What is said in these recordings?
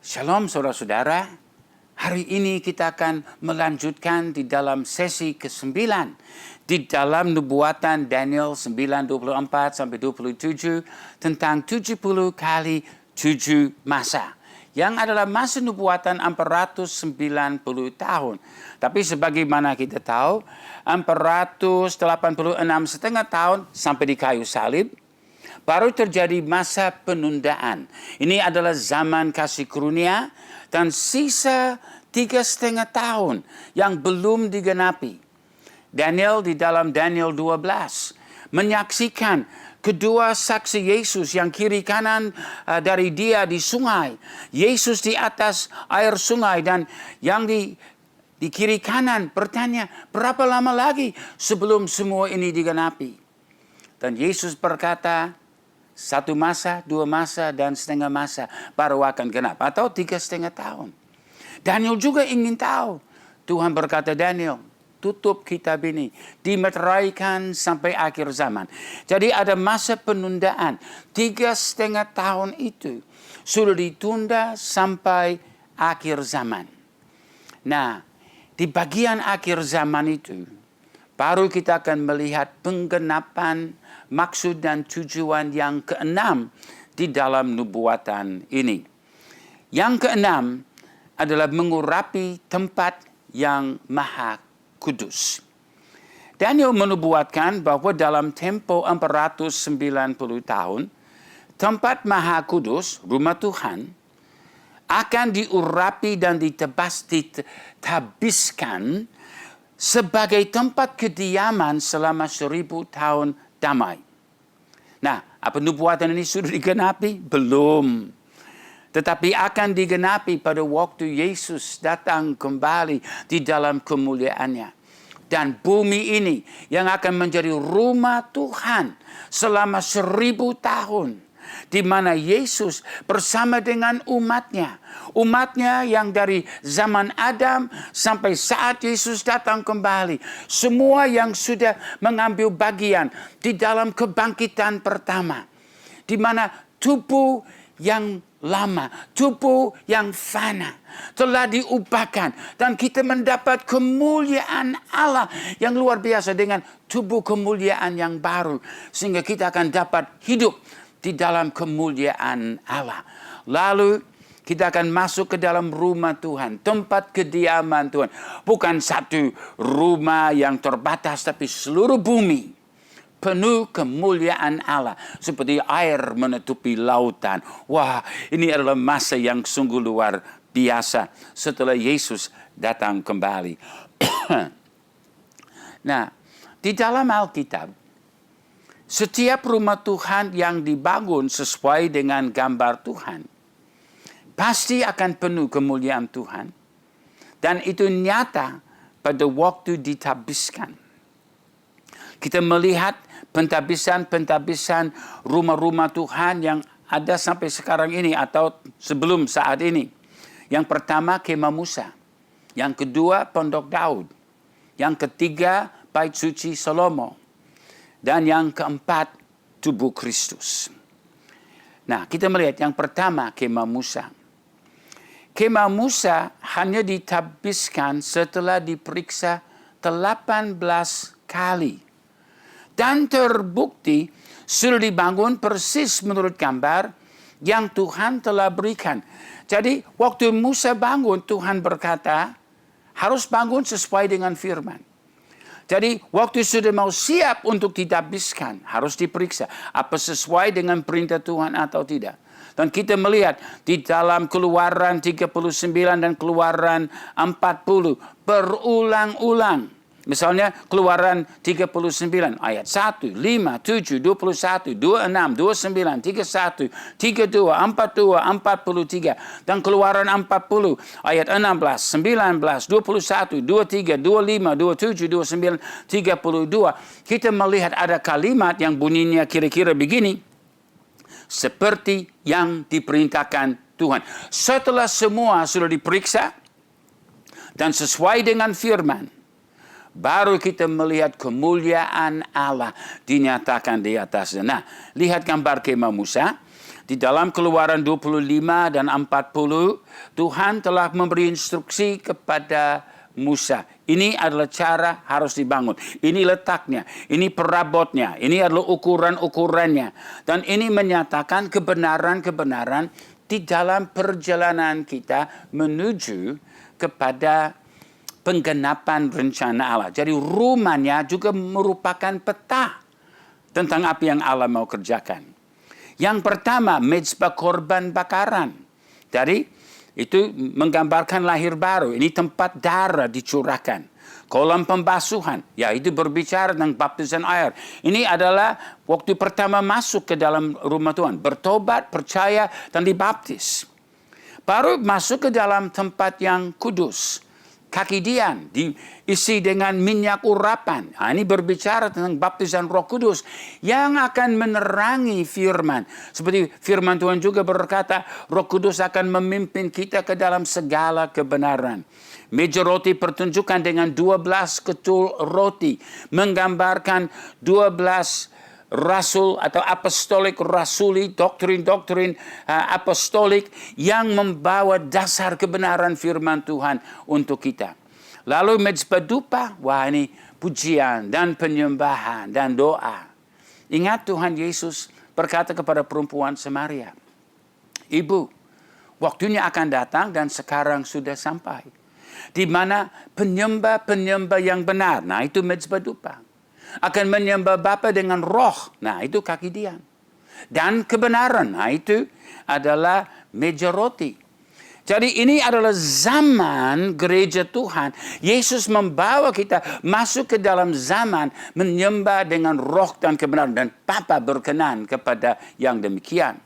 Shalom saudara-saudara, hari ini kita akan melanjutkan di dalam sesi ke-9 di dalam nubuatan Daniel 9:24-27 tentang 70 kali 7 masa. Yang adalah masa nubuatan 490 tahun. Tapi sebagaimana kita tahu, 486,5 tahun sampai di kayu salib, baru terjadi masa penundaan. Ini adalah zaman kasih karunia dan sisa 3,5 tahun yang belum digenapi. Daniel di dalam Daniel 12 menyaksikan kedua saksi Yesus yang kiri kanan dari dia di sungai. Yesus di atas air sungai dan yang di kiri kanan bertanya, berapa lama lagi sebelum semua ini digenapi? Dan Yesus berkata, 1 masa, 2 masa, dan setengah masa baru akan genap. Atau 3,5 tahun. Daniel juga ingin tahu. Tuhan berkata, Daniel, tutup kitab ini. Dimeteraikan sampai akhir zaman. Jadi ada masa penundaan. 3,5 tahun itu sudah ditunda sampai akhir zaman. Nah, di bagian akhir zaman itu, baru kita akan melihat penggenapan maksud dan tujuan yang keenam di dalam nubuatan ini. Yang keenam adalah mengurapi tempat yang maha kudus. Daniel menubuatkan bahwa dalam tempo 490 tahun, tempat maha kudus, rumah Tuhan, akan diurapi dan ditabiskan sebagai tempat kediaman selama 1000 tahun damai. Nah, apa nubuatan ini sudah digenapi? Belum. Tetapi akan digenapi pada waktu Yesus datang kembali di dalam kemuliaannya. Dan bumi ini yang akan menjadi rumah Tuhan selama 1000 tahun. Di mana Yesus bersama dengan umatnya. Umatnya yang dari zaman Adam sampai saat Yesus datang kembali. Semua yang sudah mengambil bagian di dalam kebangkitan pertama. Di mana tubuh yang lama, tubuh yang fana telah diubahkan. Dan kita mendapat kemuliaan Allah yang luar biasa dengan tubuh kemuliaan yang baru. Sehingga kita akan dapat hidup di dalam kemuliaan Allah. Lalu kita akan masuk ke dalam rumah Tuhan, tempat kediaman Tuhan. Bukan satu rumah yang terbatas, tapi seluruh bumi penuh kemuliaan Allah. Seperti air menutupi lautan. Wah, ini adalah masa yang sungguh luar biasa setelah Yesus datang kembali. Nah, di dalam Alkitab, setiap rumah Tuhan yang dibangun sesuai dengan gambar Tuhan, pasti akan penuh kemuliaan Tuhan. Dan itu nyata pada waktu ditabiskan. Kita melihat pentabisan rumah-rumah Tuhan yang ada sampai sekarang ini atau sebelum saat ini. Yang pertama Kemah Musa. Yang kedua Pondok Daud. Yang ketiga Bait Suci Salomo. Dan yang keempat, tubuh Kristus. Nah, kita melihat yang pertama, Kemah Musa. Kemah Musa hanya ditabiskan setelah diperiksa 18 kali. Dan terbukti sudah dibangun persis menurut gambar yang Tuhan telah berikan. Jadi, waktu Musa bangun, Tuhan berkata, harus bangun sesuai dengan firman. Jadi waktu sudah mau siap untuk ditabiskan, harus diperiksa apa sesuai dengan perintah Tuhan atau tidak. Dan kita melihat di dalam Keluaran 39 dan Keluaran 40 berulang-ulang. Misalnya Keluaran 39 ayat 1, 5, 7, 21, 26, 29, 31, 32, 42, 43. Dan Keluaran 40 ayat 16, 19, 21, 23, 25, 27, 29, 32. Kita melihat ada kalimat yang bunyinya kira-kira begini. Seperti yang diperintahkan Tuhan. Setelah semua sudah diperiksa dan sesuai dengan firman, baru kita melihat kemuliaan Allah dinyatakan di atasnya. Nah, lihat gambar Kemah Musa. Di dalam Keluaran 25 dan 40, Tuhan telah memberi instruksi kepada Musa. Ini adalah cara harus dibangun. Ini letaknya, ini perabotnya, ini adalah ukuran-ukurannya. Dan ini menyatakan kebenaran-kebenaran di dalam perjalanan kita menuju kepada penggenapan rencana Allah. Jadi rumahnya juga merupakan peta tentang apa yang Allah mau kerjakan. Yang pertama, mezbah korban bakaran. Jadi, itu menggambarkan lahir baru. Ini tempat darah dicurahkan. Kolam pembasuhan. Ya, itu berbicara tentang baptisan air. Ini adalah waktu pertama masuk ke dalam rumah Tuhan. Bertobat, percaya, dan dibaptis. Baru masuk ke dalam tempat yang kudus. Kaki dian diisi dengan minyak urapan. Nah, ini berbicara tentang baptisan Roh Kudus yang akan menerangi firman. Seperti firman Tuhan juga berkata, Roh Kudus akan memimpin kita ke dalam segala kebenaran. Meja roti pertunjukan dengan 12 ketul roti menggambarkan 12 rasul atau apostolik rasuli, doktrin-doktrin apostolik yang membawa dasar kebenaran firman Tuhan untuk kita. Lalu mezbah dupa, wah ini pujian dan penyembahan dan doa. Ingat Tuhan Yesus berkata kepada perempuan Samaria, Ibu, waktunya akan datang dan sekarang sudah sampai. Di mana penyembah-penyembah yang benar, nah itu mezbah dupa. Akan menyembah Bapa dengan roh. Nah, itu kaki dian. Dan kebenaran. Nah, itu adalah meja roti. Jadi ini adalah zaman gereja Tuhan. Yesus membawa kita masuk ke dalam zaman menyembah dengan roh dan kebenaran. Dan Bapa berkenan kepada yang demikian.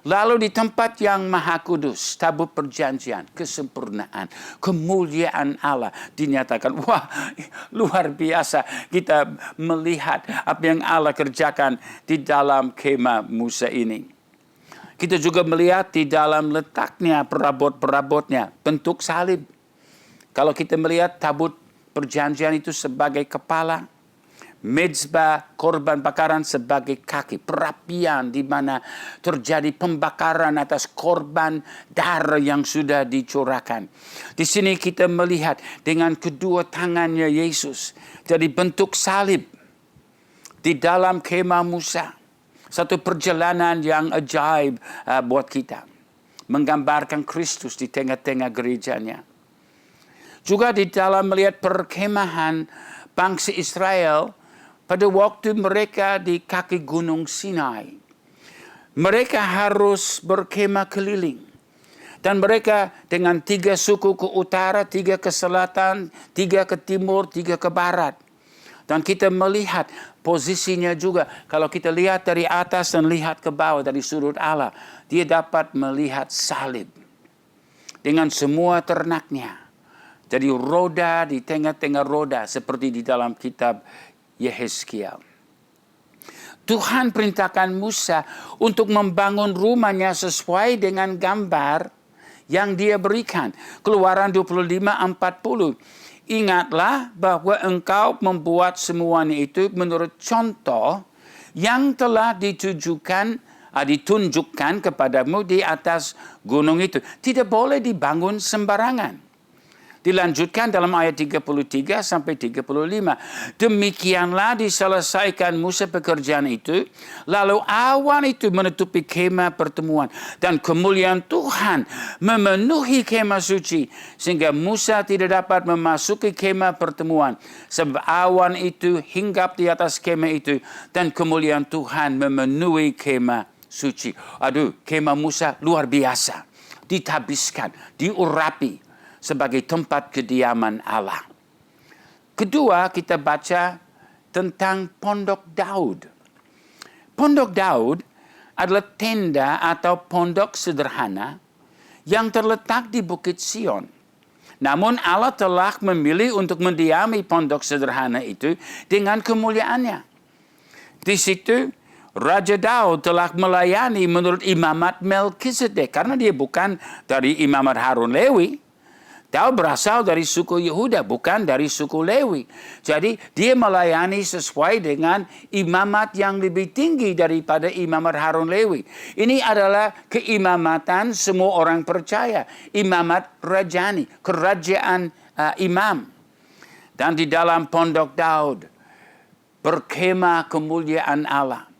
Lalu di tempat yang maha kudus, tabut perjanjian, kesempurnaan, kemuliaan Allah dinyatakan. Wah, luar biasa kita melihat apa yang Allah kerjakan di dalam kemah Musa ini. Kita juga melihat di dalam letaknya perabot-perabotnya, bentuk salib. Kalau kita melihat tabut perjanjian itu sebagai kepala, mezbah korban bakaran sebagai kaki, perapian di mana terjadi pembakaran atas korban darah yang sudah dicurahkan. Di sini kita melihat dengan kedua tangannya Yesus jadi bentuk salib di dalam kemah Musa. Satu perjalanan yang ajaib buat kita, menggambarkan Kristus di tengah-tengah gerejanya. Juga di dalam melihat perkemahan bangsa Israel pada waktu mereka di kaki gunung Sinai. Mereka harus berkemah keliling. Dan mereka dengan 3 suku ke utara, 3 ke selatan, 3 ke timur, 3 ke barat. Dan kita melihat posisinya juga. Kalau kita lihat dari atas dan lihat ke bawah dari sudut Allah, dia dapat melihat salib dengan semua ternaknya. Jadi roda di tengah-tengah roda seperti di dalam kitab Yehezkiel. Tuhan perintahkan Musa untuk membangun rumahnya sesuai dengan gambar yang dia berikan. Keluaran 25:40. Ingatlah bahwa engkau membuat semuanya itu menurut contoh yang telah ditunjukkan kepadamu di atas gunung itu. Tidak boleh dibangun sembarangan. Dilanjutkan dalam ayat 33 sampai 35. Demikianlah diselesaikan Musa pekerjaan itu. Lalu awan itu menutupi kemah pertemuan. Dan kemuliaan Tuhan memenuhi kemah suci. Sehingga Musa tidak dapat memasuki kemah pertemuan. Sebab awan itu hinggap di atas kemah itu. Dan kemuliaan Tuhan memenuhi kemah suci. Aduh, kemah Musa luar biasa. Ditabiskan, diurapi sebagai tempat kediaman Allah. Kedua, kita baca tentang Pondok Daud. Pondok Daud adalah tenda atau pondok sederhana yang terletak di Bukit Sion. Namun Allah telah memilih untuk mendiami pondok sederhana itu dengan kemuliaannya. Di situ Raja Daud telah melayani menurut imamat Melkisedek. Karena dia bukan dari imamat Harun Lewi, Daud berasal dari suku Yehuda, bukan dari suku Lewi. Jadi dia melayani sesuai dengan imamat yang lebih tinggi daripada imamat Harun Lewi. Ini adalah keimamatan semua orang percaya. Imamat rajani, kerajaan imam. Dan di dalam pondok Daud, berkemah kemuliaan Allah.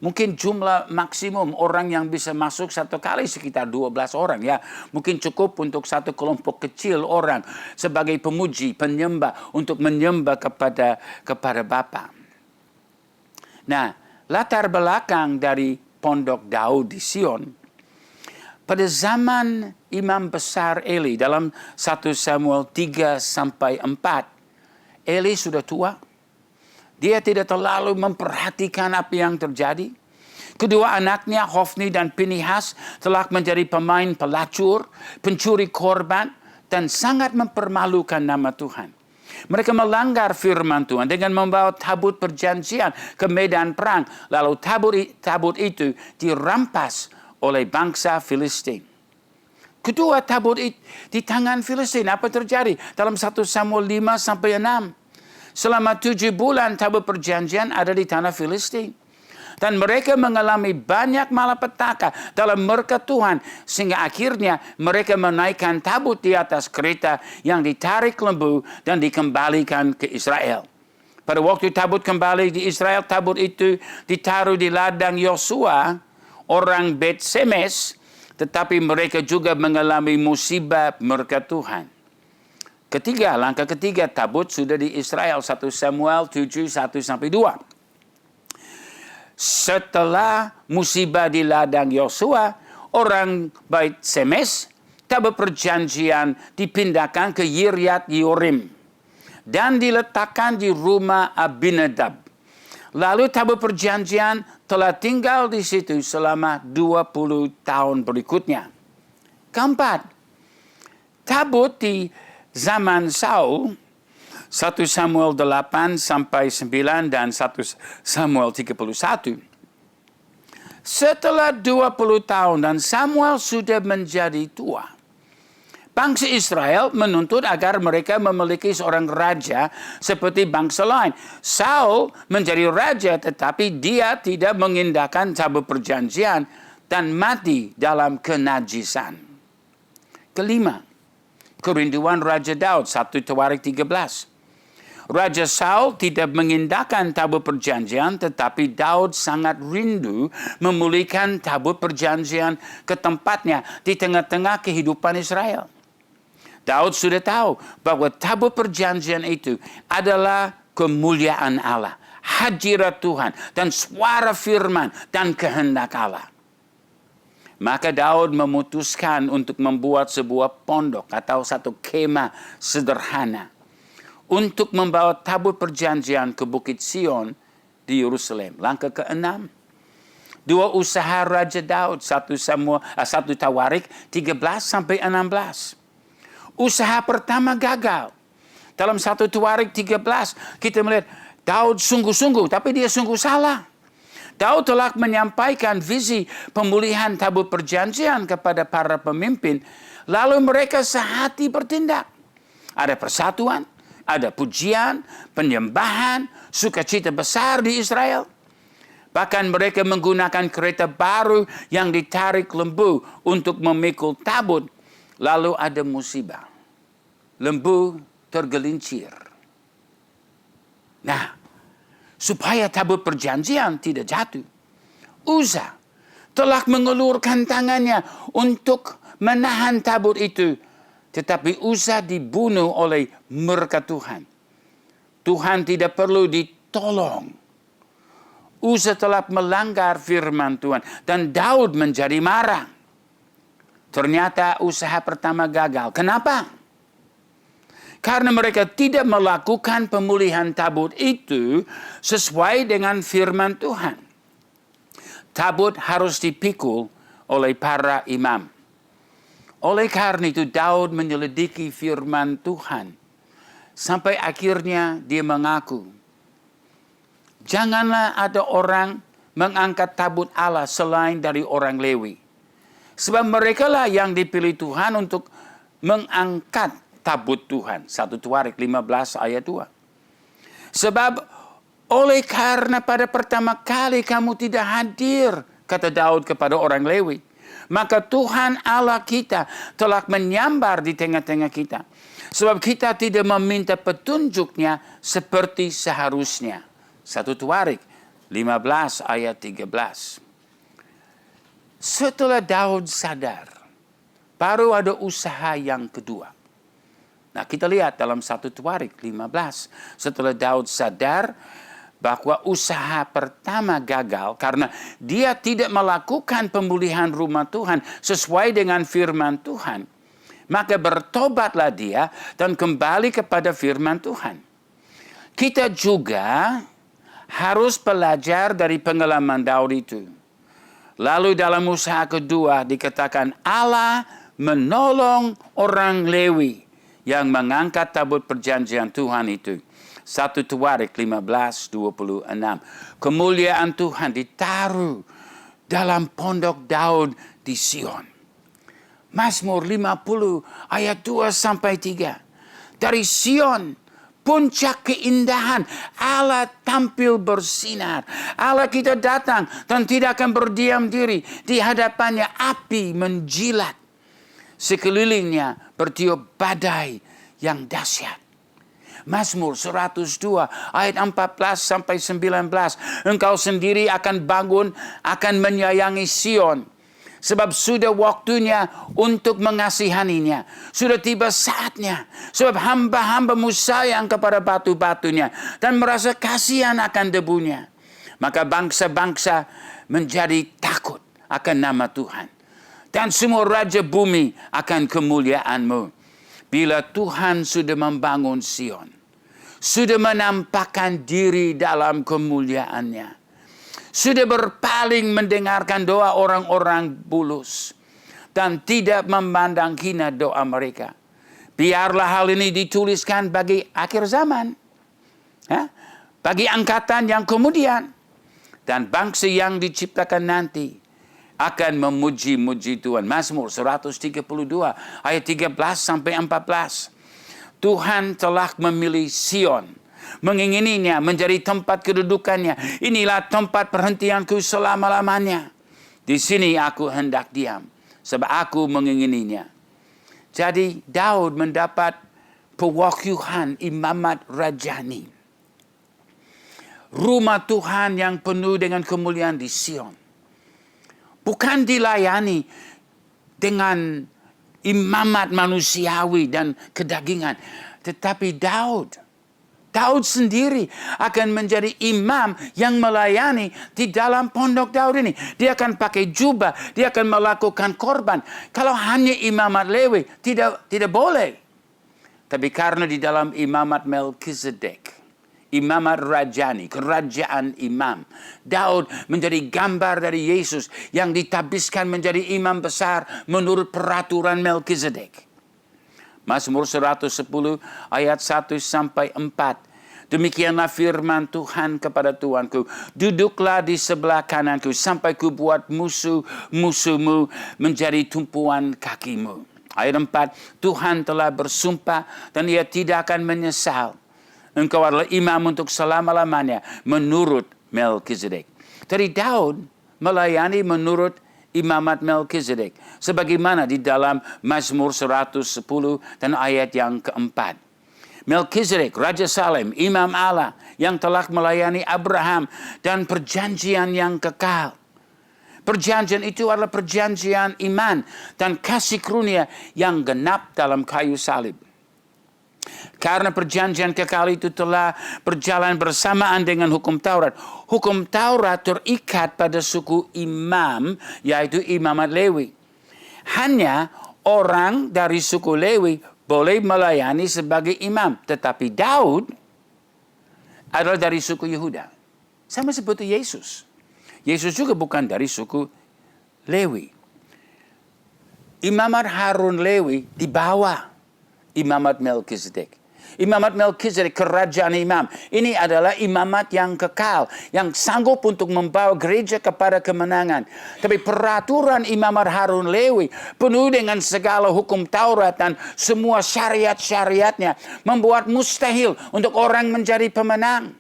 Mungkin jumlah maksimum orang yang bisa masuk satu kali sekitar 12 orang ya. Mungkin cukup untuk satu kelompok kecil orang sebagai pemuji, penyembah untuk menyembah kepada Bapa. Nah, latar belakang dari pondok Daud di Sion, pada zaman imam besar Eli dalam 1 Samuel 3 sampai 4, Eli sudah tua. Dia tidak terlalu memperhatikan apa yang terjadi. Kedua anaknya, Hofni dan Pinihas, telah menjadi pemain pelacur, pencuri korban, dan sangat mempermalukan nama Tuhan. Mereka melanggar firman Tuhan dengan membawa tabut perjanjian ke medan perang. Lalu tabut itu dirampas oleh bangsa Filistin. Kedua tabut di tangan Filistin. Apa terjadi? Dalam 1 Samuel 5 sampai 6. Selama 7 bulan tabut perjanjian ada di tanah Filistin. Dan mereka mengalami banyak malapetaka dalam murka Tuhan. Sehingga akhirnya mereka menaikkan tabut di atas kereta yang ditarik lembu dan dikembalikan ke Israel. Pada waktu tabut kembali di Israel, tabut itu ditaruh di ladang Yosua, orang Bet Semes. Tetapi mereka juga mengalami musibah murka Tuhan. Langkah ketiga, tabut sudah di Israel. 1 Samuel 7, 1-2. Setelah musibah di ladang Yosua, orang Bait Semes, tabut perjanjian dipindahkan ke Yiryat Yorim dan diletakkan di rumah Abinadab. Lalu tabut perjanjian telah tinggal di situ selama 20 tahun berikutnya. Keempat, tabut di zaman Saul, 1 Samuel 8 sampai 9 dan 1 Samuel 31. Setelah 20 tahun dan Samuel sudah menjadi tua, bangsa Israel menuntut agar mereka memiliki seorang raja seperti bangsa lain. Saul menjadi raja tetapi dia tidak mengindahkan tabut perjanjian dan mati dalam kenajisan. Kelima, kerinduan Raja Daud, 1 Tawarik 13. Raja Saul tidak mengindahkan tabut perjanjian, tetapi Daud sangat rindu memulihkan tabut perjanjian ke tempatnya di tengah-tengah kehidupan Israel. Daud sudah tahu bahwa tabut perjanjian itu adalah kemuliaan Allah, hadirat Tuhan, dan suara firman dan kehendak Allah. Maka Daud memutuskan untuk membuat sebuah pondok atau satu kemah sederhana untuk membawa tabut perjanjian ke Bukit Sion di Yerusalem. Langkah ke-6. 2 usaha Raja Daud, 1 Tawarik 13 sampai 16. Usaha pertama gagal. Dalam 1 Tawarik 13 kita melihat Daud sungguh-sungguh, tapi dia sungguh salah. Daud telah menyampaikan visi pemulihan tabut perjanjian kepada para pemimpin. Lalu mereka sehati bertindak. Ada persatuan, ada pujian, penyembahan, sukacita besar di Israel. Bahkan mereka menggunakan kereta baru yang ditarik lembu untuk memikul tabut. Lalu ada musibah. Lembu tergelincir. Nah, supaya tabut perjanjian tidak jatuh, Uza telah mengulurkan tangannya untuk menahan tabut itu. Tetapi Uza dibunuh oleh murka Tuhan. Tuhan tidak perlu ditolong. Uza telah melanggar firman Tuhan. Dan Daud menjadi marah. Ternyata usaha pertama gagal. Kenapa? Karena mereka tidak melakukan pemulihan tabut itu sesuai dengan firman Tuhan. Tabut harus dipikul oleh para imam. Oleh karena itu Daud menyelidiki firman Tuhan. Sampai akhirnya dia mengaku, janganlah ada orang mengangkat tabut Allah selain dari orang Lewi. Sebab mereka lah yang dipilih Tuhan untuk mengangkat tabut Tuhan. 1 Tuarik 15 ayat 2. Sebab oleh karena pada pertama kali kamu tidak hadir, kata Daud kepada orang Lewi, maka Tuhan Allah kita telah menyambar di tengah-tengah kita. Sebab kita tidak meminta petunjuknya seperti seharusnya. 1 Tuarik 15 ayat 13. Setelah Daud sadar, baru ada usaha yang kedua. Nah, kita lihat dalam 1 Tuarik 15. Setelah Daud sadar bahwa usaha pertama gagal karena dia tidak melakukan pemulihan rumah Tuhan sesuai dengan firman Tuhan, maka bertobatlah dia dan kembali kepada firman Tuhan. Kita juga harus belajar dari pengalaman Daud itu. Lalu dalam usaha kedua dikatakan Allah menolong orang Lewi yang mengangkat tabut perjanjian Tuhan itu. 1 Tuarik 15:26. Kemuliaan Tuhan ditaruh dalam pondok Daud di Sion. Mazmur 50 ayat 2-3. Dari Sion, puncak keindahan, Allah tampil bersinar. Allah kita datang dan tidak akan berdiam diri. Di hadapannya api menjilat. Sekelilingnya bertiup badai yang dahsyat. Mazmur 102 ayat 14-19. Engkau sendiri akan bangun, akan menyayangi Sion. Sebab sudah waktunya untuk mengasihaninya. Sudah tiba saatnya. Sebab hamba-hambamu sayang kepada batu-batunya. Dan merasa kasihan akan debunya. Maka bangsa-bangsa menjadi takut akan nama Tuhan. Dan semua raja bumi akan kemuliaanmu. Bila Tuhan sudah membangun Sion. Sudah menampakkan diri dalam kemuliaannya. Sudah berpaling mendengarkan doa orang-orang bulus. Dan tidak memandang hina doa mereka. Biarlah hal ini dituliskan bagi akhir zaman. Bagi angkatan yang kemudian. Dan bangsa yang diciptakan nanti akan memuji-muji Tuhan. Mazmur 132 ayat 13-14. Tuhan telah memilih Sion. Mengingininya menjadi tempat kedudukannya. Inilah tempat perhentianku selama-lamanya. Di sini aku hendak diam. Sebab aku mengingininya. Jadi Daud mendapat pewahyuan imamat rajani. Rumah Tuhan yang penuh dengan kemuliaan di Sion. Bukan dilayani dengan imamat manusiawi dan kedagingan. Tetapi Daud sendiri akan menjadi imam yang melayani di dalam pondok Daud ini. Dia akan pakai jubah, dia akan melakukan korban. Kalau hanya imamat Lewi, tidak boleh. Tapi karena di dalam imamat Melkizedek, imamat rajani, kerajaan imam, Daud menjadi gambar dari Yesus yang ditabiskan menjadi imam besar menurut peraturan Melkizedek. Mazmur 110 ayat 1-4. Demikianlah firman Tuhan kepada Tuanku. Duduklah di sebelah kananku sampai ku buat musuhmu menjadi tumpuan kakimu. Ayat 4. Tuhan telah bersumpah dan ia tidak akan menyesal. Engkau adalah imam untuk selama-lamanya menurut Melkizedek. Jadi Daud melayani menurut imamat Melkizedek. Sebagaimana di dalam Mazmur 110 dan ayat yang keempat. Melkizedek, Raja Salem, Imam Allah yang telah melayani Abraham dan perjanjian yang kekal. Perjanjian itu adalah perjanjian iman dan kasih karunia yang genap dalam kayu salib. Karena perjanjian kekal itu telah berjalan bersamaan dengan hukum Taurat. Hukum Taurat terikat pada suku imam, yaitu imamat Lewi. Hanya orang dari suku Lewi boleh melayani sebagai imam. Tetapi Daud adalah dari suku Yehuda. Sama seperti Yesus. Yesus juga bukan dari suku Lewi. Imamat Harun Lewi di bawah imamat Melkizedek. Imamat Melkizedek, kerajaan imam. Ini adalah imamat yang kekal, yang sanggup untuk membawa gereja kepada kemenangan. Tapi peraturan imamat Harun Lewi penuh dengan segala hukum Taurat dan semua syariat-syariatnya membuat mustahil untuk orang menjadi pemenang.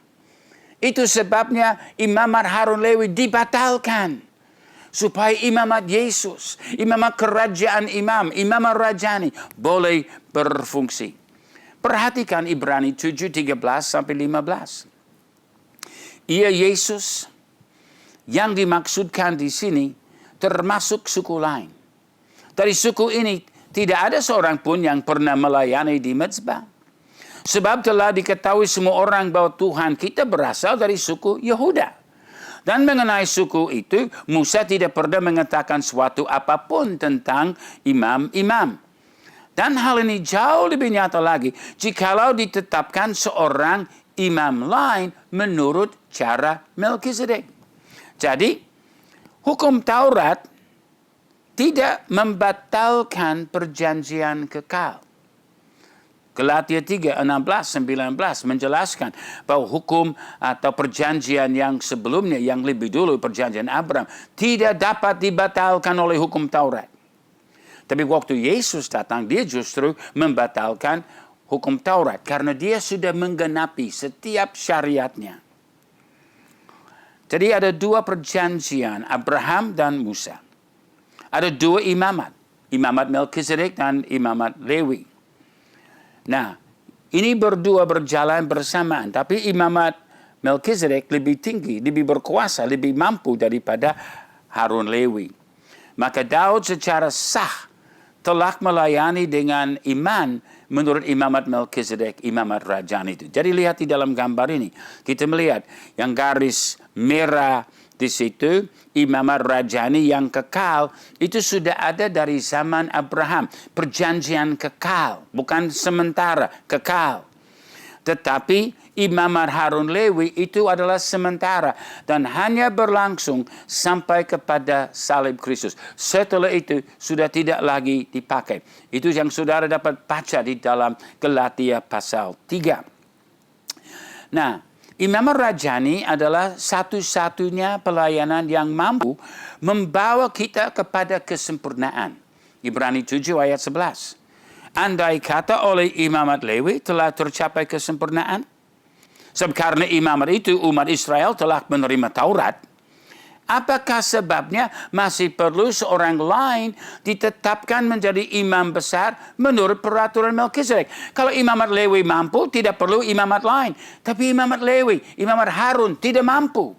Itu sebabnya imamat Harun Lewi dibatalkan. Supaya imamat Yesus, imamat kerajaan imam, imamat rajani boleh berfungsi. Perhatikan Ibrani 7:13-15. Ia Yesus yang dimaksudkan di sini termasuk suku lain. Dari suku ini tidak ada seorang pun yang pernah melayani di mezbah. Sebab telah diketahui semua orang bahwa Tuhan kita berasal dari suku Yehuda. Dan mengenai suku itu, Musa tidak pernah mengatakan suatu apapun tentang imam-imam. Dan hal ini jauh lebih nyata lagi jikalau ditetapkan seorang imam lain menurut cara Melkizedek. Jadi, hukum Taurat tidak membatalkan perjanjian kekal. Galatia 3:16-19 menjelaskan bahwa hukum atau perjanjian yang sebelumnya, yang lebih dulu perjanjian Abraham, tidak dapat dibatalkan oleh hukum Taurat. Tapi waktu Yesus datang, dia justru membatalkan hukum Taurat karena dia sudah menggenapi setiap syariatnya. Jadi ada dua perjanjian, Abraham dan Musa. Ada dua imamat, imamat Melkizedek dan imamat Lewi. Nah, ini berdua berjalan bersamaan, tapi imamat Melkizedek lebih tinggi, lebih berkuasa, lebih mampu daripada Harun Lewi. Maka Daud secara sah telah melayani dengan iman menurut imamat Melkizedek, imamat rajani itu. Jadi lihat di dalam gambar ini, kita melihat yang garis merah di situ, imamat rajani yang kekal, itu sudah ada dari zaman Abraham. Perjanjian kekal, bukan sementara, kekal. Tetapi imamat Harun Lewi itu adalah sementara dan hanya berlangsung sampai kepada salib Kristus. Setelah itu sudah tidak lagi dipakai. Itu yang saudara dapat baca di dalam Galatia pasal 3. Nah, imamat rajani adalah satu-satunya pelayanan yang mampu membawa kita kepada kesempurnaan. Ibrani 7 ayat 11. Andai kata oleh imamat Lewi telah tercapai kesempurnaan. Sebab karena imamat itu umat Israel telah menerima Taurat. Apakah sebabnya masih perlu seorang lain ditetapkan menjadi imam besar menurut peraturan Melkizedek? Kalau imamat Lewi mampu, tidak perlu imamat lain. Tapi imamat Lewi, imamat Harun tidak mampu.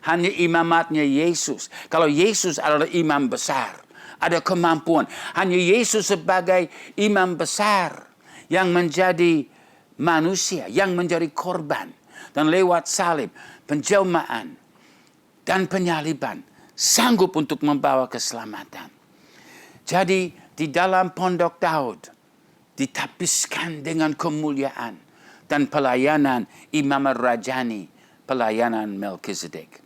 Hanya imamatnya Yesus. Kalau Yesus adalah imam besar, ada kemampuan. Hanya Yesus sebagai imam besar yang menjadi manusia, yang menjadi korban. Dan lewat salib, penjelmaan, dan penyaliban sanggup untuk membawa keselamatan. Jadi di dalam pondok Daud ditapiskan dengan kemuliaan dan pelayanan imamat rajani, pelayanan Melkizedek.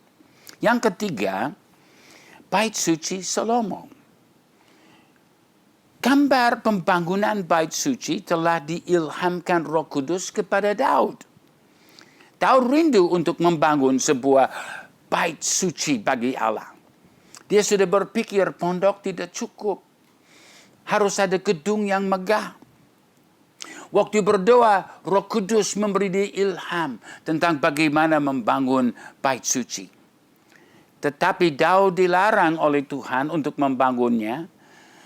Yang ketiga, bait suci Salomo. Gambar pembangunan bait suci telah diilhamkan Roh Kudus kepada Daud. Daud rindu untuk membangun sebuah bait suci bagi Allah. Dia sudah berpikir pondok tidak cukup. Harus ada gedung yang megah. Waktu berdoa, Roh Kudus memberi dia ilham tentang bagaimana membangun bait suci. Tetapi Daud dilarang oleh Tuhan untuk membangunnya,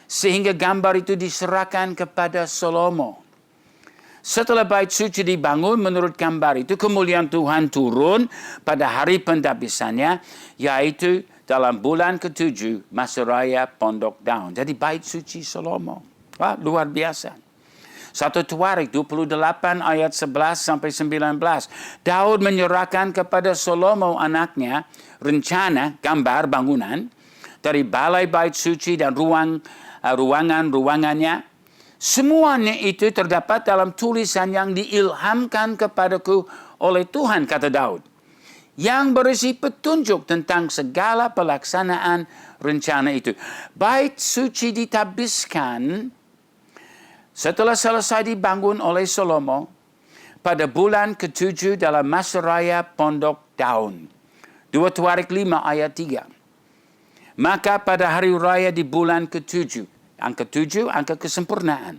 sehingga gambar itu diserahkan kepada Salomo. Setelah bait suci dibangun menurut gambar itu, kemuliaan Tuhan turun pada hari pendabisannya, yaitu dalam bulan ke-7 masa raya Pondok Daun. Jadi bait suci Salomo. Wah, luar biasa. 1 Tuarik 28 ayat 11-19. Daud menyerahkan kepada Salomo anaknya rencana gambar bangunan dari balai bait suci dan ruangan-ruangannya. Semuanya itu terdapat dalam tulisan yang diilhamkan kepadaku oleh Tuhan, kata Daud, yang berisi petunjuk tentang segala pelaksanaan rencana itu. Bait suci ditabiskan Setelah selesai dibangun oleh Salomo, pada bulan ke-7 dalam masa raya Pondok Daun. 2 Tuarik 5 ayat 3. Maka pada hari raya di bulan ke-7, angka 7, angka kesempurnaan.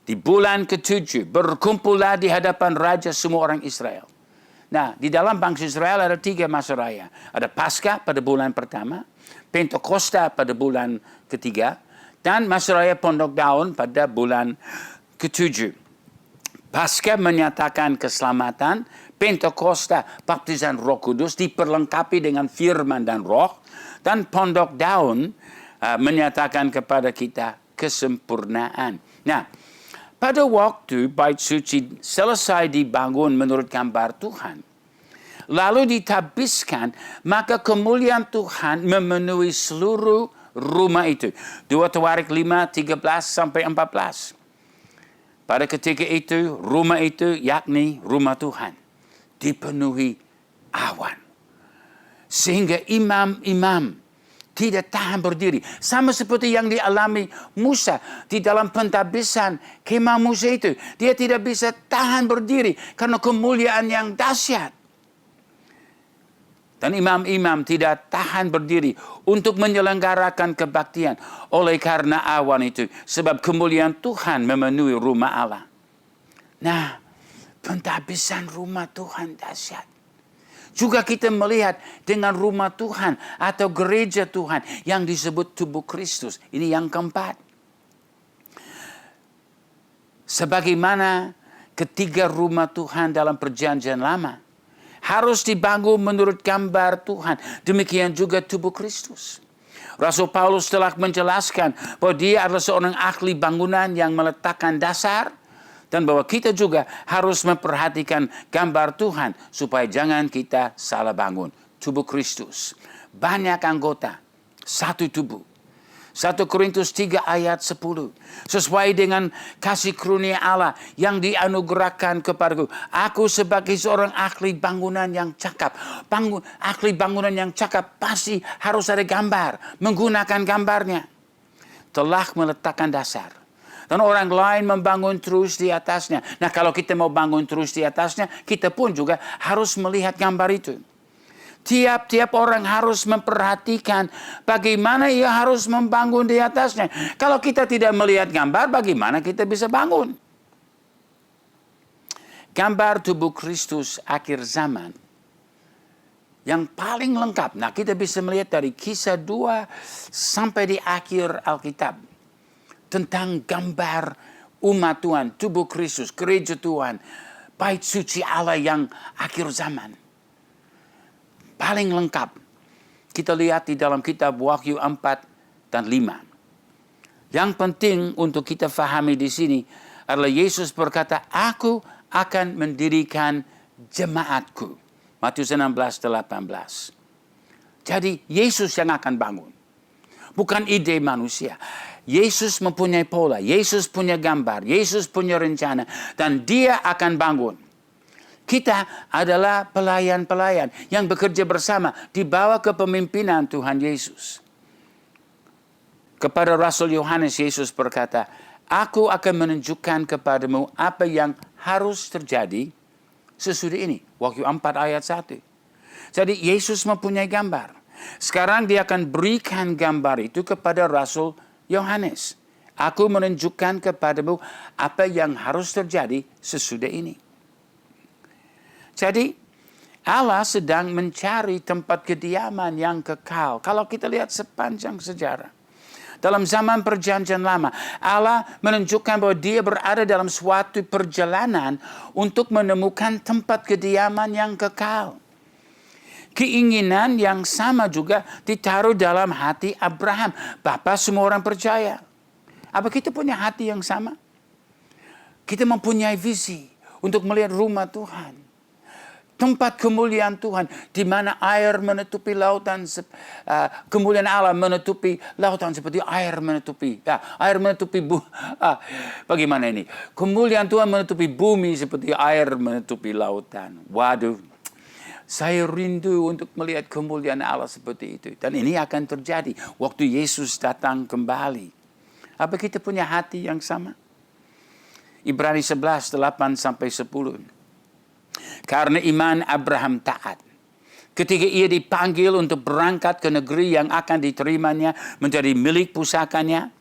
Di bulan ke-7, berkumpullah di hadapan raja semua orang Israel. Nah, di dalam bangsa Israel ada 3 masa raya. Ada Paskah pada bulan pertama, Pentakosta pada bulan ketiga, dan masa raya Pondok Daun pada bulan ke-7. Paskah menyatakan keselamatan, Pentakosta baptisan Roh Kudus diperlengkapi dengan firman dan roh, dan Pondok Daun menyatakan kepada kita kesempurnaan. Nah, pada waktu bait suci selesai dibangun menurut gambar Tuhan, lalu ditabiskan, maka kemuliaan Tuhan memenuhi seluruh rumah itu. 2 Tuarik 5, 13 sampai 14. Pada ketika itu, rumah itu yakni rumah Tuhan dipenuhi awan. Sehingga imam-imam tidak tahan berdiri. Sama seperti yang dialami Musa di dalam pentabisan kemah Musa itu. Dia tidak bisa tahan berdiri karena kemuliaan yang dahsyat. Dan imam-imam tidak tahan berdiri untuk menyelenggarakan kebaktian oleh karena awan itu. Sebab kemuliaan Tuhan memenuhi rumah Allah. Nah, pentabisan rumah Tuhan dahsyat. Juga kita melihat dengan rumah Tuhan atau gereja Tuhan yang disebut tubuh Kristus. Ini yang keempat. Sebagaimana ketiga rumah Tuhan dalam perjanjian lama harus dibangun menurut gambar Tuhan. Demikian juga tubuh Kristus. Rasul Paulus telah menjelaskan bahwa dia adalah seorang ahli bangunan yang meletakkan dasar. Dan bahwa kita juga harus memperhatikan gambar Tuhan supaya jangan kita salah bangun. Tubuh Kristus. Banyak anggota. Satu tubuh. 1 Korintus 3 ayat 10. Sesuai dengan kasih karunia Allah yang dianugerahkan kepadaku. Aku sebagai seorang ahli bangunan yang cakap. Ahli bangunan yang cakap pasti harus ada gambar. Menggunakan gambarnya. Telah meletakkan dasar. Dan orang lain membangun terus di atasnya. Nah, kalau kita mau bangun terus di atasnya, kita pun juga harus melihat gambar itu. Tiap-tiap orang harus memperhatikan bagaimana ia harus membangun di atasnya. Kalau kita tidak melihat gambar, bagaimana kita bisa bangun? Gambar tubuh Kristus akhir zaman yang paling lengkap. Nah, kita bisa melihat dari Kisah 2 sampai di akhir Alkitab. Tentang gambar umat Tuhan, tubuh Kristus, gereja Tuhan, bait suci Allah yang akhir zaman. Paling lengkap. Kita lihat di dalam kitab Wahyu 4 dan 5. Yang penting untuk kita fahami di sini adalah Yesus berkata, aku akan mendirikan jemaatku. Matius 16:18. Jadi Yesus yang akan bangun. Bukan ide manusia. Yesus mempunyai pola, Yesus punya gambar, Yesus punya rencana, dan dia akan bangun. Kita adalah pelayan-pelayan yang bekerja bersama di bawah kepemimpinan Tuhan Yesus. Kepada Rasul Yohanes, Yesus berkata, aku akan menunjukkan kepadamu apa yang harus terjadi sesudah ini. Wahyu 4 ayat 1. Jadi Yesus mempunyai gambar. Sekarang dia akan berikan gambar itu kepada Rasul Yohanes. Aku menunjukkan kepadamu apa yang harus terjadi sesudah ini. Jadi Allah sedang mencari tempat kediaman yang kekal. Kalau kita lihat sepanjang sejarah. Dalam zaman perjanjian lama, Allah menunjukkan bahwa dia berada dalam suatu perjalanan untuk menemukan tempat kediaman yang kekal. Keinginan yang sama juga ditaruh dalam hati Abraham. Bapa semua orang percaya. Apa kita punya hati yang sama? Kita mempunyai visi untuk melihat rumah Tuhan. Tempat kemuliaan Tuhan. Di mana air menutupi lautan. Kemuliaan Allah menutupi lautan seperti air menutupi. Air menutupi bagaimana ini? Kemuliaan Tuhan menutupi bumi seperti air menutupi lautan. Waduh. Saya rindu untuk melihat kemuliaan Allah seperti itu. Dan ini akan terjadi waktu Yesus datang kembali. Apa kita punya hati yang sama? Ibrani 11, 8-10. Karena iman Abraham taat. Ketika ia dipanggil untuk berangkat ke negeri yang akan diterimanya menjadi milik pusakanya,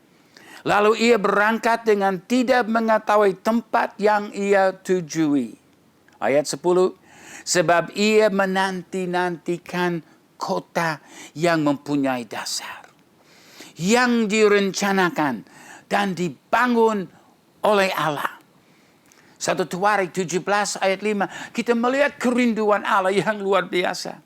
lalu ia berangkat dengan tidak mengetahui tempat yang ia tujui. Ayat 10, sebab ia menanti-nantikan kota yang mempunyai dasar, yang direncanakan dan dibangun oleh Allah. 1 Tawarik 17 ayat 5, kita melihat kerinduan Allah yang luar biasa.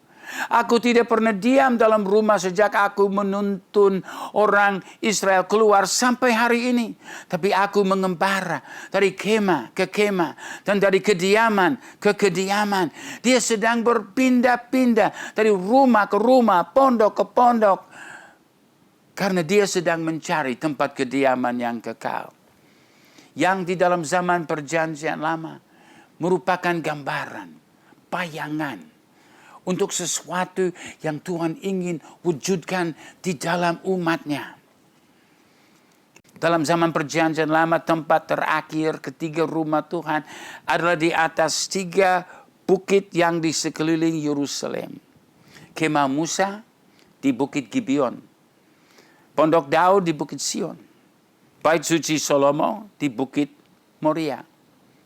Aku tidak pernah diam dalam rumah sejak aku menuntun orang Israel keluar sampai hari ini. Tapi aku mengembara dari kemah ke kemah dan dari kediaman ke kediaman. Dia sedang berpindah-pindah dari rumah ke rumah, pondok ke pondok. Karena dia sedang mencari tempat kediaman yang kekal. Yang di dalam zaman perjanjian lama merupakan gambaran, bayangan untuk sesuatu yang Tuhan ingin wujudkan di dalam umatnya. Dalam zaman perjanjian lama, tempat terakhir ketiga rumah Tuhan adalah di atas 3 bukit yang di sekeliling Yerusalem. Kemah Musa di Bukit Gibeon, Pondok Daud di Bukit Sion, Bait Suci Salomo di Bukit Moria.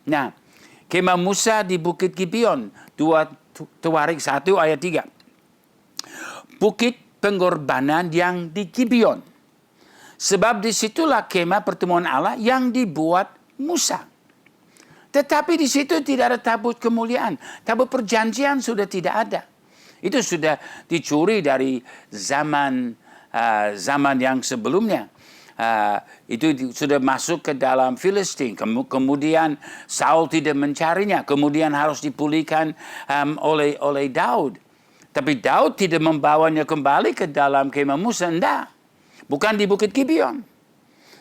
Nah, kemah Musa di Bukit Gibeon, 2 Tawarik 1 ayat 3. Bukit pengorbanan yang di Gibeon. Sebab disitulah kemah pertemuan Allah yang dibuat Musa. Tetapi di situ tidak ada tabut kemuliaan. Tabut perjanjian sudah tidak ada. Itu sudah dicuri dari zaman yang sebelumnya. Itu sudah masuk ke dalam Filistin. Kemudian Saul tidak mencarinya. Kemudian harus dipulihkan oleh Daud. Tapi Daud tidak membawanya kembali ke dalam kemah Musa. Tidak. Bukan di Bukit Gibeon.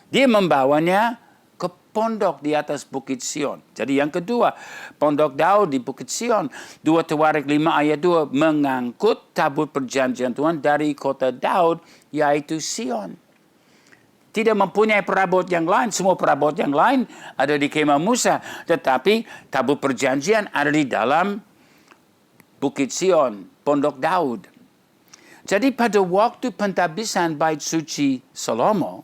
Dia membawanya ke pondok di atas Bukit Sion. Jadi yang kedua, Pondok Daud di Bukit Sion. 2 Tawarik 5 ayat 2. Mengangkut tabut perjanjian Tuhan dari kota Daud, yaitu Sion. Tidak mempunyai perabot yang lain. Semua perabot yang lain ada di kemah Musa. Tetapi tabut perjanjian ada di dalam Bukit Sion, Pondok Daud. Jadi pada waktu pentabisan Bait Suci Salomo,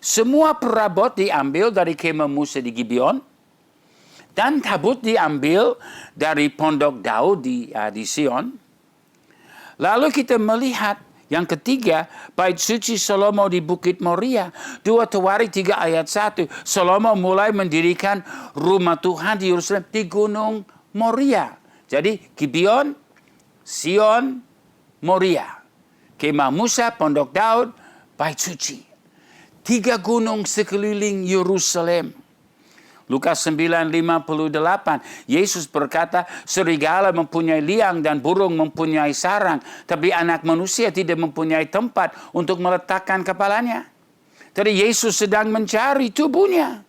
semua perabot diambil dari kemah Musa di Gibeon. Dan tabut diambil dari Pondok Daud di Sion. Lalu kita melihat yang ketiga, Bait Suci Salomo di Bukit Moria. 2 Tawarik 3 ayat 1. Salomo mulai mendirikan rumah Tuhan di Yerusalem di Gunung Moria. Jadi Gibeon, Sion, Moria. Kemah Musa, Pondok Daud, Bait Suci. 3 gunung sekeliling Yerusalem. Lukas 9:58, Yesus berkata, serigala mempunyai liang dan burung mempunyai sarang, tapi anak manusia tidak mempunyai tempat untuk meletakkan kepalanya. Jadi Yesus sedang mencari tubuhnya.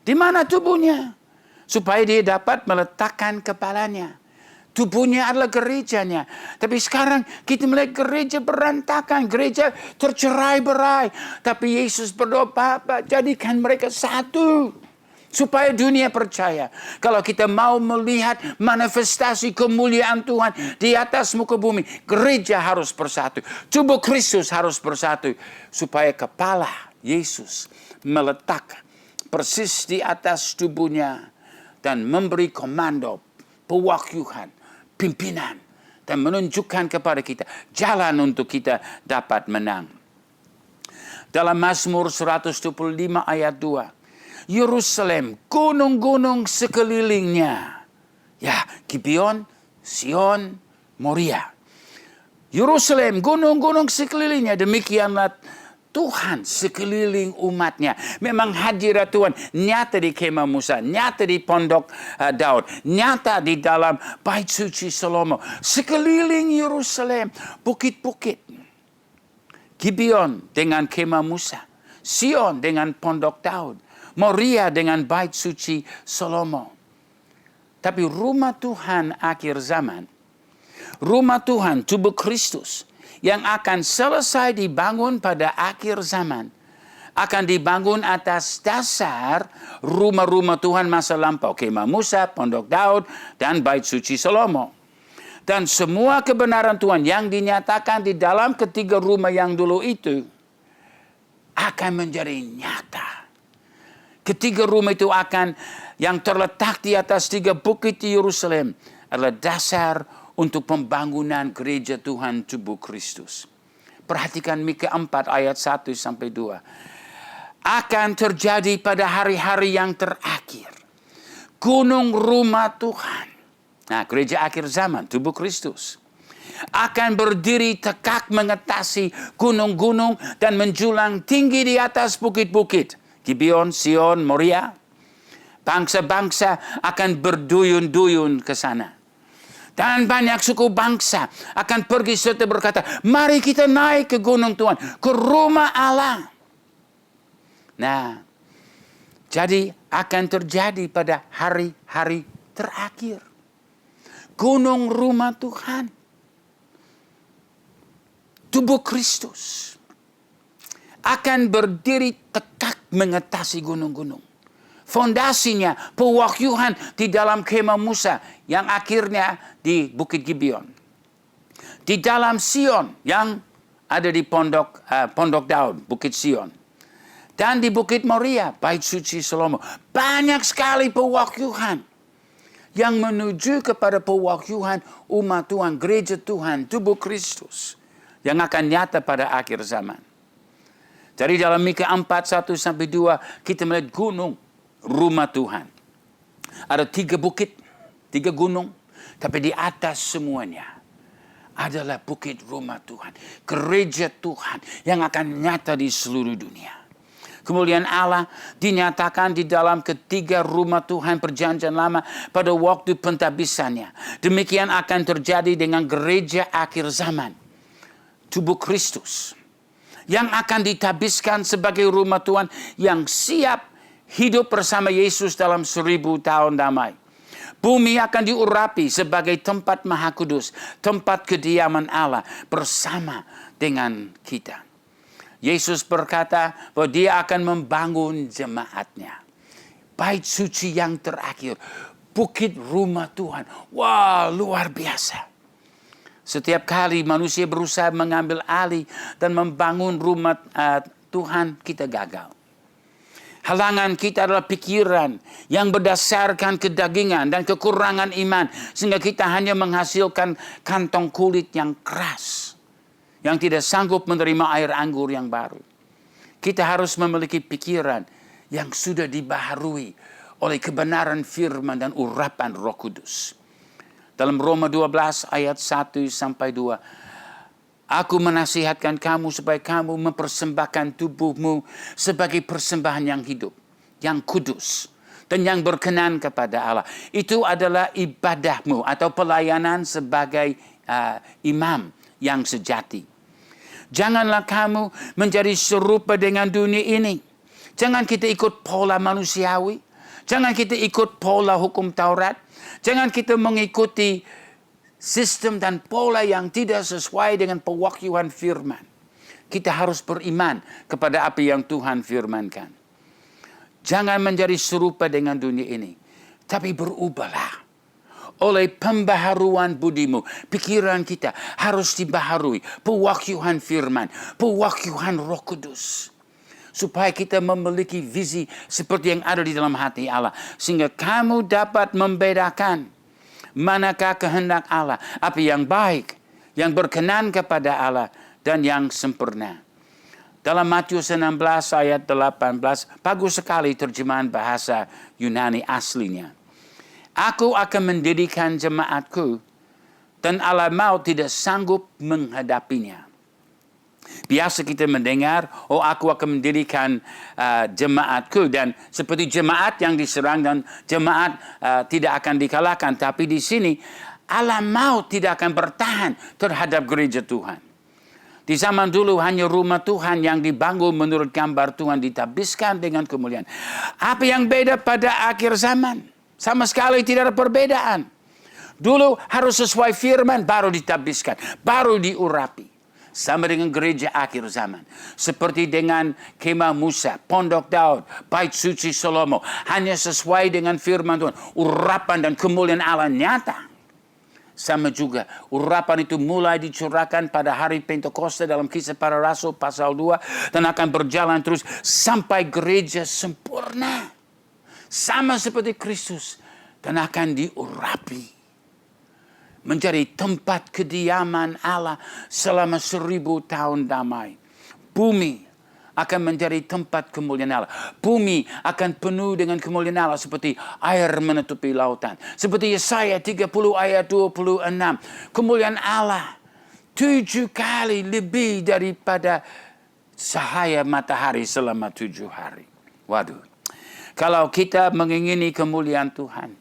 Di mana tubuhnya? Supaya dia dapat meletakkan kepalanya. Tubuhnya adalah gerejanya. Tapi sekarang kita melihat gereja berantakan. Gereja tercerai-berai. Tapi Yesus berdoa, Bapa, jadikan mereka satu. Supaya dunia percaya. Kalau kita mau melihat manifestasi kemuliaan Tuhan di atas muka bumi, gereja harus bersatu. Tubuh Kristus harus bersatu. Supaya kepala Yesus meletak persis di atas tubuhnya. Dan memberi komando, pewahyuan, pimpinan. Dan menunjukkan kepada kita jalan untuk kita dapat menang. Dalam Mazmur 125 ayat 2. Yerusalem, gunung-gunung sekelilingnya. Ya, Gibeon, Sion, Moria. Yerusalem, gunung-gunung sekelilingnya. Demikianlah Tuhan sekeliling umatnya. Memang hadirat Tuhan nyata di kemah Musa, nyata di Pondok Daud, nyata di dalam Bait Suci Salomo. Sekeliling Yerusalem, bukit-bukit. Gibeon dengan kemah Musa, Sion dengan Pondok Daud, Moria dengan Bait Suci Salomo. Tapi rumah Tuhan akhir zaman, rumah Tuhan tubuh Kristus yang akan selesai dibangun pada akhir zaman akan dibangun atas dasar rumah-rumah Tuhan masa lampau. Kemah Musa, Pondok Daud, dan Bait Suci Salomo. Dan semua kebenaran Tuhan yang dinyatakan di dalam ketiga rumah yang dulu itu akan menjadi nyata. Ketiga rumah itu akan yang terletak di atas 3 bukit di Yerusalem adalah dasar untuk pembangunan gereja Tuhan tubuh Kristus. Perhatikan Mika 4 ayat 1 sampai 2. Akan terjadi pada hari-hari yang terakhir. Gunung rumah Tuhan. Nah, gereja akhir zaman, tubuh Kristus. Akan berdiri tegak mengatasi gunung-gunung dan menjulang tinggi di atas bukit-bukit. Gibeon, Sion, Moria. Bangsa-bangsa akan berduyun-duyun ke sana. Dan banyak suku bangsa akan pergi serta berkata, mari kita naik ke gunung Tuhan, ke rumah Allah. Nah, jadi akan terjadi pada hari-hari terakhir. Gunung rumah Tuhan. Tubuh Kristus akan berdiri tegak mengatasi gunung-gunung. Fondasinya pewahyuan di dalam kemah Musa yang akhirnya di Bukit Gibeon. Di dalam Sion yang ada di Pondok Daud, Bukit Sion. Dan di Bukit Moria, Bait Suci Salomo. Banyak sekali pewahyuan yang menuju kepada pewahyuan umat Tuhan, gereja Tuhan, tubuh Kristus yang akan nyata pada akhir zaman. Jadi dalam Mika 4, 1 sampai 2 kita melihat gunung rumah Tuhan. Ada 3 bukit, 3 gunung, tapi di atas semuanya adalah bukit rumah Tuhan, gereja Tuhan yang akan nyata di seluruh dunia. Kemuliaan Allah dinyatakan di dalam ketiga rumah Tuhan perjanjian lama pada waktu pentabisannya. Demikian akan terjadi dengan gereja akhir zaman, tubuh Kristus, yang akan ditabiskan sebagai rumah Tuhan yang siap hidup bersama Yesus dalam 1000 tahun damai. Bumi akan diurapi sebagai tempat maha kudus, tempat kediaman Allah bersama dengan kita. Yesus berkata bahwa dia akan membangun jemaatnya. Bait suci yang terakhir, bukit rumah Tuhan. Wah, luar biasa. Setiap kali manusia berusaha mengambil alih dan membangun rumah Tuhan, kita gagal. Halangan kita adalah pikiran yang berdasarkan kedagingan dan kekurangan iman. Sehingga kita hanya menghasilkan kantong kulit yang keras, yang tidak sanggup menerima air anggur yang baru. Kita harus memiliki pikiran yang sudah dibaharui oleh kebenaran firman dan urapan Roh Kudus. Dalam Roma 12 ayat 1 sampai 2. Aku menasihatkan kamu supaya kamu mempersembahkan tubuhmu sebagai persembahan yang hidup, yang kudus, dan yang berkenan kepada Allah. Itu adalah ibadahmu atau pelayanan sebagai imam yang sejati. Janganlah kamu menjadi serupa dengan dunia ini. Jangan kita ikut pola manusiawi. Jangan kita ikut pola hukum Taurat. Jangan kita mengikuti sistem dan pola yang tidak sesuai dengan pewahyuan firman. Kita harus beriman kepada apa yang Tuhan firmankan. Jangan menjadi serupa dengan dunia ini, tapi berubahlah oleh pembaharuan budimu. Pikiran kita harus dibaharui. Pewahyuan firman, pewahyuan Roh Kudus. Supaya kita memiliki visi seperti yang ada di dalam hati Allah. Sehingga kamu dapat membedakan manakah kehendak Allah, apa yang baik, yang berkenan kepada Allah, dan yang sempurna. Dalam Matius 16 ayat 18, bagus sekali terjemahan bahasa Yunani aslinya. Aku akan mendirikan jemaatku, dan alam maut tidak sanggup menghadapinya. Biasa kita mendengar, aku akan mendirikan jemaatku, dan seperti jemaat yang diserang dan jemaat tidak akan dikalahkan. Tapi di sini alam maut tidak akan bertahan terhadap gereja Tuhan. Di zaman dulu hanya rumah Tuhan yang dibangun menurut gambar Tuhan ditabiskan dengan kemuliaan. Apa yang beda pada akhir zaman? Sama sekali tidak ada perbedaan. Dulu harus sesuai firman baru ditabiskan, baru diurapi. Sama dengan gereja akhir zaman. Seperti dengan kemah Musa, pondok Daud, bait suci Salomo. Hanya sesuai dengan firman Tuhan. Urapan dan kemuliaan Allah nyata. Sama juga, urapan itu mulai dicurahkan pada hari Pentakosta dalam Kisah Para Rasul pasal 2. Dan akan berjalan terus sampai gereja sempurna. Sama seperti Kristus. Dan akan diurapi. Menjadi tempat kediaman Allah selama 1000 tahun damai. Bumi akan menjadi tempat kemuliaan Allah. Bumi akan penuh dengan kemuliaan Allah seperti air menutupi lautan. Seperti Yesaya 30 ayat 26. Kemuliaan Allah 7 kali lebih daripada cahaya matahari selama 7 hari. Waduh. Kalau kita mengingini kemuliaan Tuhan,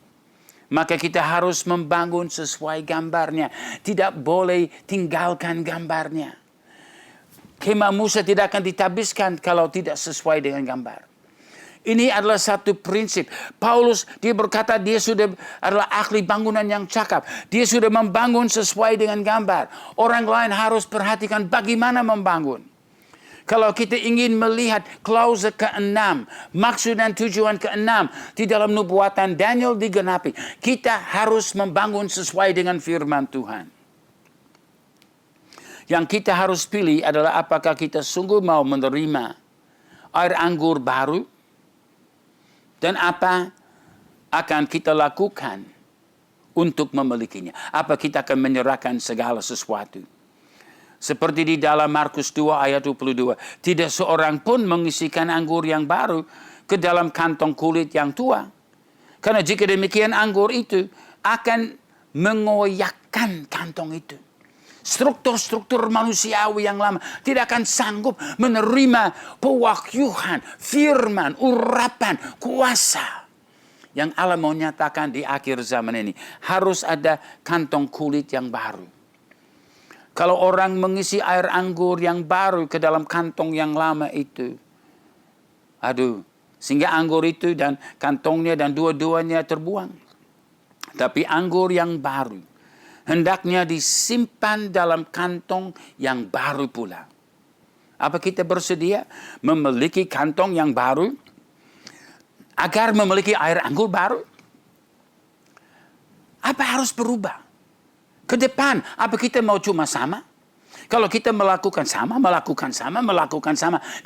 maka kita harus membangun sesuai gambarnya. Tidak boleh tinggalkan gambarnya. Kemah Musa tidak akan ditabiskan kalau tidak sesuai dengan gambar. Ini adalah satu prinsip. Paulus, dia berkata dia sudah adalah ahli bangunan yang cakap. Dia sudah membangun sesuai dengan gambar. Orang lain harus perhatikan bagaimana membangun. Kalau kita ingin melihat klausa ke-6, maksud dan tujuan ke-6 di dalam nubuatan Daniel digenapi, kita harus membangun sesuai dengan firman Tuhan. Yang kita harus pilih adalah apakah kita sungguh mau menerima air anggur baru dan apa akan kita lakukan untuk memilikinya. Apa kita akan menyerahkan segala sesuatu. Seperti di dalam Markus 2 ayat 22. Tidak seorang pun mengisikan anggur yang baru ke dalam kantong kulit yang tua. Karena jika demikian anggur itu akan mengoyakkan kantong itu. Struktur-struktur manusiawi yang lama tidak akan sanggup menerima pewahyuan, firman, urapan, kuasa yang Allah mau nyatakan di akhir zaman ini. Harus ada kantong kulit yang baru. Kalau orang mengisi air anggur yang baru ke dalam kantong yang lama itu, sehingga anggur itu dan kantongnya dan dua-duanya terbuang. Tapi anggur yang baru hendaknya disimpan dalam kantong yang baru pula. Apa kita bersedia memiliki kantong yang baru agar memiliki air anggur baru? Apa harus berubah? Ke depan, apa kita mau cuma sama? Kalau kita melakukan sama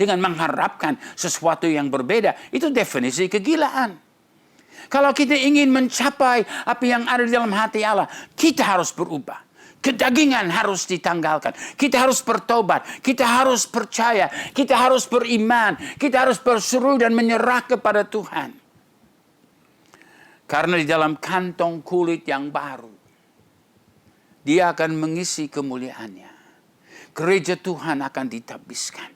dengan mengharapkan sesuatu yang berbeda, itu definisi kegilaan. Kalau kita ingin mencapai apa yang ada di dalam hati Allah, kita harus berubah. Kedagingan harus ditanggalkan. Kita harus bertobat. Kita harus percaya. Kita harus beriman. Kita harus berseru dan menyerah kepada Tuhan. Karena di dalam kantong kulit yang baru, Dia akan mengisi kemuliaannya. Gereja Tuhan akan ditabiskan.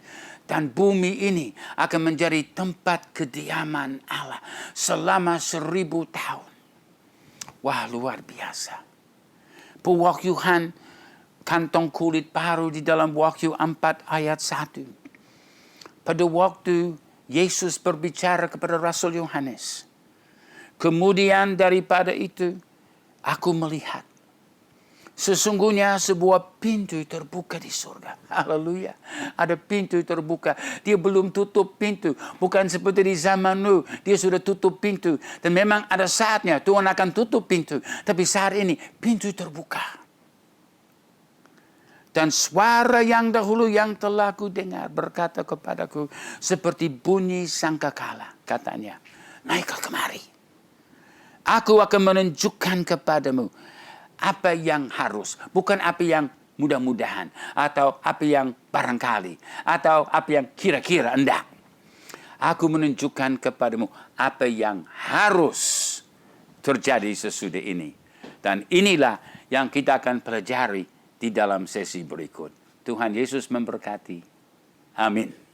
Dan bumi ini akan menjadi tempat kediaman Allah selama 1000 tahun. Wah, luar biasa. Pewahyuan kantong kulit baru di dalam Wahyu 4 ayat 1. Pada waktu Yesus berbicara kepada Rasul Yohanes. Kemudian daripada itu, aku melihat sesungguhnya sebuah pintu terbuka di surga. Haleluya. Ada pintu terbuka. Dia belum tutup pintu. Bukan seperti di zaman Nuh. Dia sudah tutup pintu. Dan memang ada saatnya Tuhan akan tutup pintu. Tapi saat ini pintu terbuka. Dan suara yang dahulu yang telah ku dengar berkata kepadaku seperti bunyi sangkakala. Katanya, naiklah kemari. Aku akan menunjukkan kepadamu apa yang harus, bukan apa yang mudah-mudahan, atau apa yang barangkali, atau apa yang kira-kira enggak. Aku menunjukkan kepadamu apa yang harus terjadi sesudah ini. Dan inilah yang kita akan pelajari di dalam sesi berikut. Tuhan Yesus memberkati. Amin.